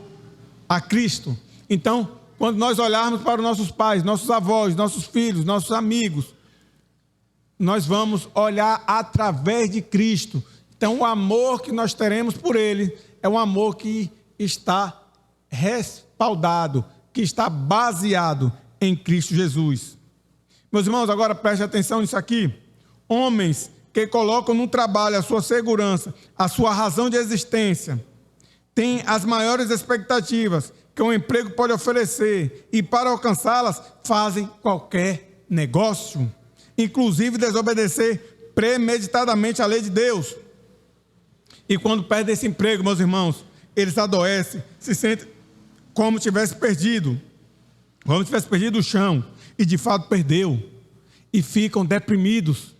Speaker 1: a Cristo. Então, quando nós olharmos para os nossos pais, nossos avós, nossos filhos, nossos amigos, nós vamos olhar através de Cristo. Então, o amor que nós teremos por ele é um amor que está respaldado, que está baseado em Cristo Jesus. Meus irmãos, agora preste atenção nisso aqui. Homens que colocam no trabalho a sua segurança, a sua razão de existência, têm as maiores expectativas que um emprego pode oferecer, e para alcançá-las fazem qualquer negócio, inclusive desobedecer premeditadamente a lei de Deus. E quando perdem esse emprego, meus irmãos, eles adoecem, se sentem como tivesse perdido o chão, e de fato perdeu, e ficam deprimidos.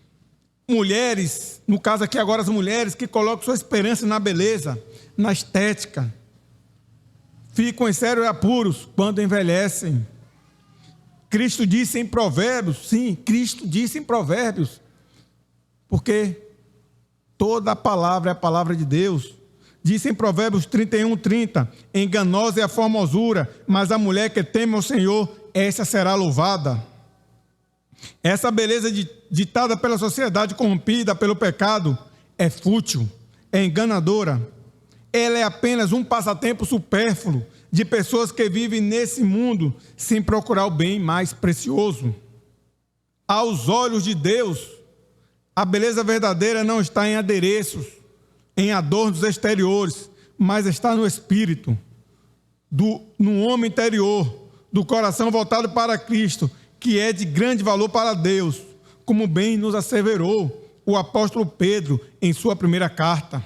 Speaker 1: Mulheres, no caso aqui agora as mulheres que colocam sua esperança na beleza, na estética, ficam em sérios apuros quando envelhecem. Cristo disse em Provérbios, sim, Cristo disse em Provérbios, porque toda a palavra é a palavra de Deus. Disse em Provérbios 31:30, enganosa é a formosura, mas a mulher que teme ao Senhor, essa será louvada. Essa beleza ditada pela sociedade corrompida pelo pecado é fútil, é enganadora. Ela é apenas um passatempo supérfluo de pessoas que vivem nesse mundo sem procurar o bem mais precioso. Aos olhos de Deus, a beleza verdadeira não está em adereços, em adornos exteriores, mas está no espírito, no homem interior, do coração voltado para Cristo, que é de grande valor para Deus, como bem nos asseverou o apóstolo Pedro em sua primeira carta.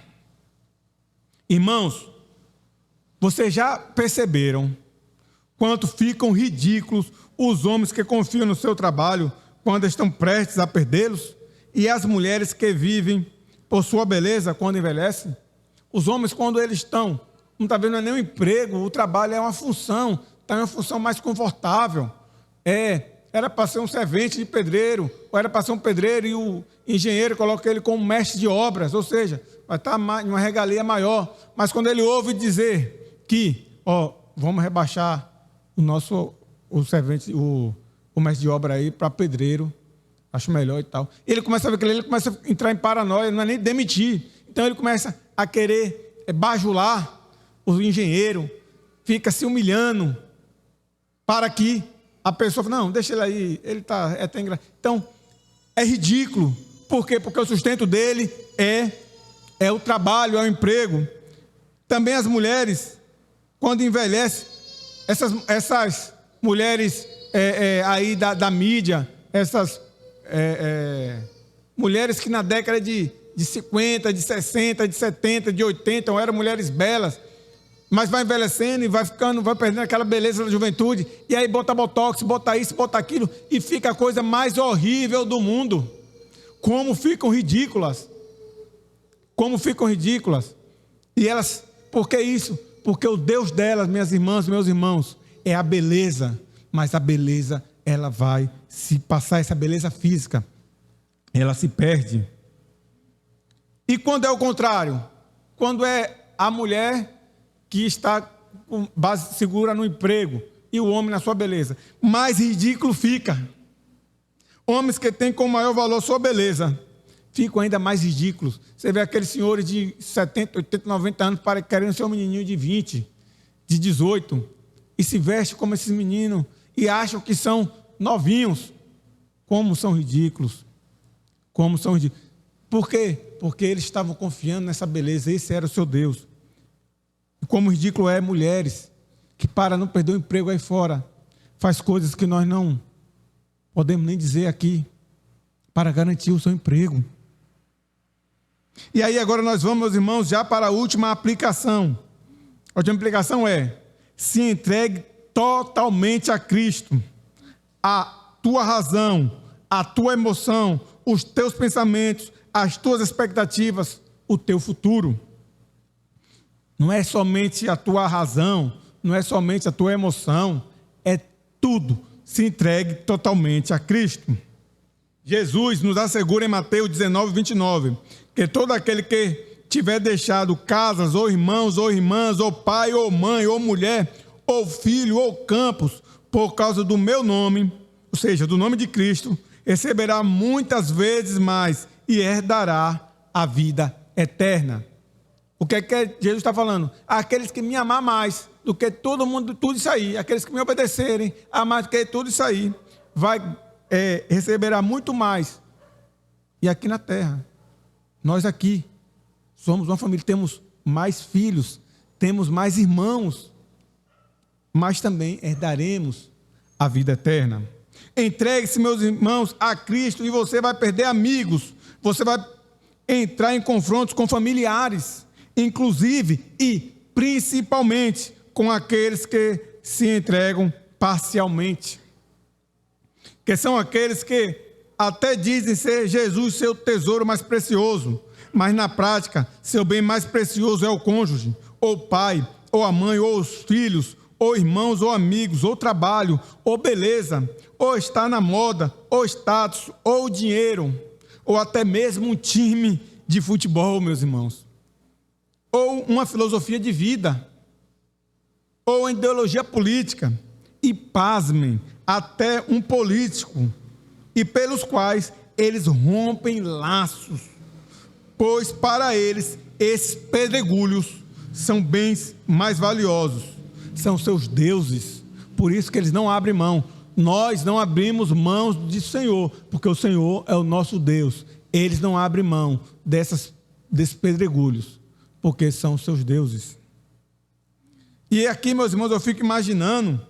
Speaker 1: Irmãos, vocês já perceberam quanto ficam ridículos os homens que confiam no seu trabalho quando estão prestes a perdê-los, e as mulheres que vivem por sua beleza quando envelhecem? Os homens, quando eles estão, não está vendo, não é nem um emprego, o trabalho é uma função, está em uma função mais confortável. Era para ser um servente de pedreiro, ou era para ser um pedreiro, e o engenheiro coloca ele como mestre de obras, ou seja, vai estar em uma regalia maior. Mas quando ele ouve dizer que, vamos rebaixar o servente, o mestre de obra aí para pedreiro, acho melhor e tal. Ele começa a ver que ele começa a entrar em paranoia, não é nem demitir. Então ele começa a querer bajular o engenheiro, fica se humilhando para que a pessoa fala, não, deixa ele aí, ele está até engraçado. Então, é ridículo Por quê? Porque o sustento dele é o trabalho, é o emprego. Também as mulheres, quando envelhecem, essas mulheres aí da mídia, essas mulheres que na década de 50, de 60, de 70, de 80, eram mulheres belas, mas vai envelhecendo e vai perdendo aquela beleza da juventude, e aí bota botox, bota isso, bota aquilo, e fica a coisa mais horrível do mundo. Como ficam ridículas. Como ficam ridículas. E elas, por que isso? Porque o Deus delas, minhas irmãs, meus irmãos, é a beleza. Mas a beleza, ela vai se passar, essa beleza física, ela se perde. E quando é o contrário? Quando é a mulher que está com base segura no emprego e o homem na sua beleza, mais ridículo fica. Homens que têm como maior valor sua beleza ficam ainda mais ridículos. Você vê aqueles senhores de 70, 80, 90 anos querendo ser um menininho de 20, de 18, e se vestem como esses meninos e acham que são novinhos. Como são ridículos. Como são ridículos. Por quê? Porque eles estavam confiando nessa beleza. Esse era o seu Deus. E como ridículo é mulheres que, para não perder o emprego aí fora, faz coisas que nós não podemos nem dizer aqui, para garantir o seu emprego. E aí agora nós vamos, meus irmãos, já para a última aplicação. A última aplicação é: se entregue totalmente a Cristo. A tua razão, a tua emoção, os teus pensamentos, as tuas expectativas, o teu futuro. Não é somente a tua razão, não é somente a tua emoção, é tudo. Se entregue totalmente a Cristo. Jesus nos assegura em Mateus 19, 29, que todo aquele que tiver deixado casas, ou irmãos, ou irmãs, ou pai, ou mãe, ou mulher, ou filho, ou campos, por causa do meu nome, ou seja, do nome de Cristo, receberá muitas vezes mais e herdará a vida eterna. O que é que Jesus está falando? Aqueles que me amar mais do que todo mundo, tudo isso aí, aqueles que me obedecerem a mais do que tudo isso aí, receberá muito mais. E aqui na terra, nós aqui somos uma família, temos mais filhos, temos mais irmãos, mas também herdaremos a vida eterna. Entregue-se, meus irmãos, a Cristo e você vai perder amigos, você vai entrar em confrontos com familiares, inclusive e principalmente com aqueles que se entregam parcialmente, que são aqueles que até dizem ser Jesus seu tesouro mais precioso, mas na prática seu bem mais precioso é o cônjuge, ou o pai, ou a mãe, ou os filhos, ou irmãos, ou amigos, ou trabalho, ou beleza, ou estar na moda, ou status, ou dinheiro, ou até mesmo um time de futebol, meus irmãos, ou uma filosofia de vida, ou uma ideologia política, e pasmem, até um político, e pelos quais eles rompem laços, pois para eles esses pedregulhos são bens mais valiosos, são seus deuses, por isso que eles não abrem mão. Nós não abrimos mão do Senhor, porque o Senhor é o nosso Deus. Eles não abrem mão desses pedregulhos, porque são seus deuses. E aqui, meus irmãos, eu fico imaginando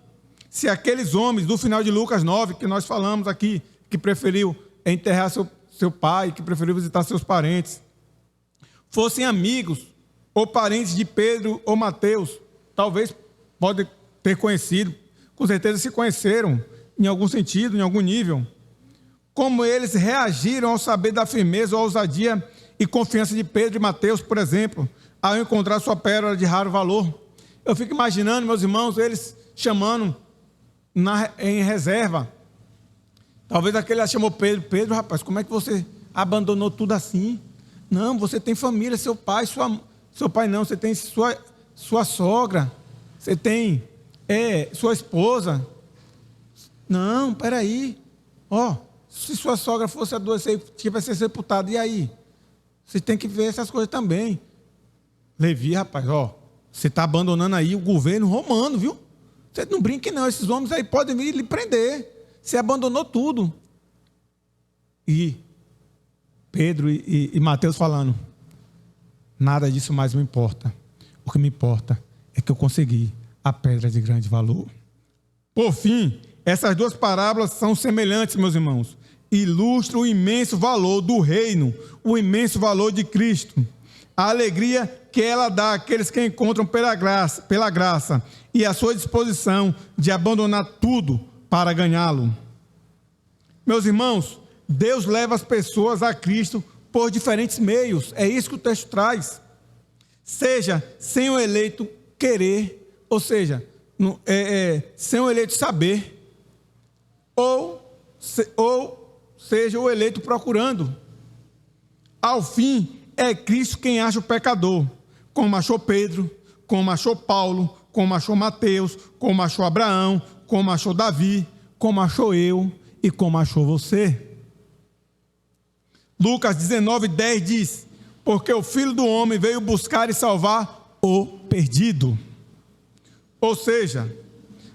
Speaker 1: se aqueles homens do final de Lucas 9, que nós falamos aqui, que preferiu enterrar seu pai, que preferiu visitar seus parentes, fossem amigos ou parentes de Pedro ou Mateus, talvez podem ter conhecido, com certeza se conheceram em algum sentido, em algum nível. Como eles reagiram ao saber da firmeza, ousadia e confiança de Pedro e Mateus, por exemplo, ao encontrar sua pérola de raro valor. Eu fico imaginando, meus irmãos, eles chamando em reserva. Talvez aquele lá chamou Pedro: Pedro, rapaz, como é que você abandonou tudo assim? Não, você tem família, seu pai, seu pai não, você tem sua sogra, você tem sua esposa. Não, peraí, se sua sogra fosse adoecer e tivesse ser sepultada, e aí? Você tem que ver essas coisas também. Levi, rapaz, você está abandonando aí o governo romano, viu? Você não brinque não, esses homens aí podem vir lhe prender. Você abandonou tudo. E Pedro e Mateus falando: nada disso mais me importa. O que me importa é que eu consegui a pedra de grande valor. Por fim, essas duas parábolas são semelhantes, meus irmãos. Ilustram o imenso valor do reino, o imenso valor de Cristo. A alegria que ela dá àqueles que encontram pela graça e a sua disposição de abandonar tudo para ganhá-lo. Meus irmãos, Deus leva as pessoas a Cristo por diferentes meios. É isso que o texto traz. Seja sem o eleito querer, ou seja, sem o eleito saber, ou seja o eleito procurando. Ao fim, é Cristo quem acha o pecador, como achou Pedro, como achou Paulo, como achou Mateus, como achou Abraão, como achou Davi, como achou eu e como achou você. Lucas 19:10 diz: porque o Filho do Homem veio buscar e salvar o perdido. Ou seja,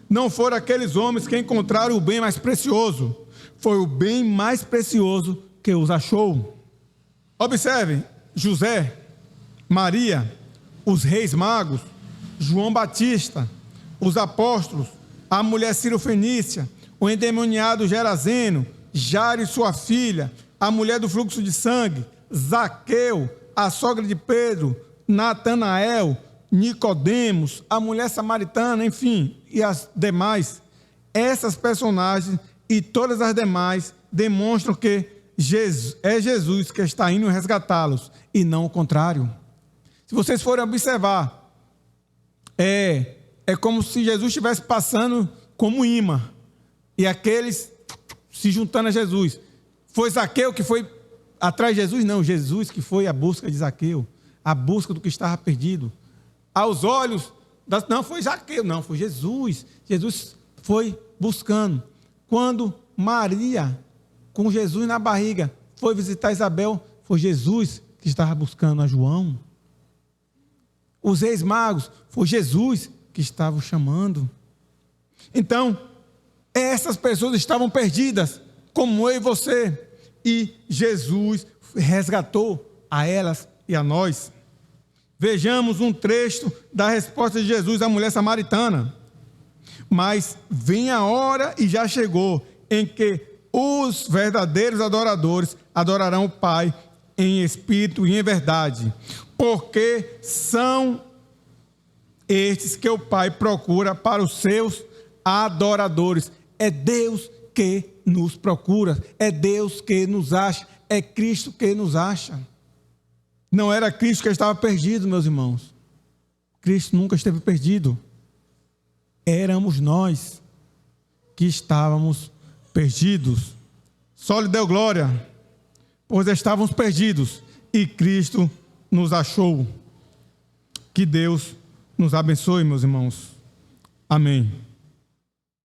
Speaker 1: não foram aqueles homens que encontraram o bem mais precioso, foi o bem mais precioso que os achou. Observe, José, Maria, os reis magos, João Batista, os apóstolos, a mulher Cirofenícia, o endemoniado Gerazeno, Jairo e sua filha, a mulher do fluxo de sangue, Zaqueu, a sogra de Pedro, Natanael, Nicodemos, a mulher samaritana, enfim, e as demais. Essas personagens e todas as demais demonstram que é Jesus que está indo resgatá-los e não o contrário. Se vocês forem observar, é como se Jesus estivesse passando como imã e aqueles se juntando a Jesus. Foi Zaqueu que foi atrás de Jesus? Não, Jesus que foi à busca de Zaqueu, à busca do que estava perdido. Aos olhos, não foi Zaqueu, não, foi Jesus. Jesus foi buscando. Quando Maria, com Jesus na barriga, foi visitar Isabel, foi Jesus que estava buscando a João. Os reis magos, foi Jesus que estava o chamando. Então, essas pessoas estavam perdidas, como eu e você, e Jesus resgatou a elas e a nós. Vejamos um trecho da resposta de Jesus à mulher samaritana. Mas vem a hora, e já chegou, em que os verdadeiros adoradores adorarão o Pai em espírito e em verdade, porque são estes que o Pai procura para os seus adoradores. É Deus que nos procura, é Deus que nos acha, é Cristo que nos acha. Não era Cristo que estava perdido, meus irmãos. Cristo nunca esteve perdido. Éramos nós que estávamos perdidos. Só lhe deu glória, pois estávamos perdidos e Cristo nos achou. Que Deus nos abençoe, meus irmãos. Amém.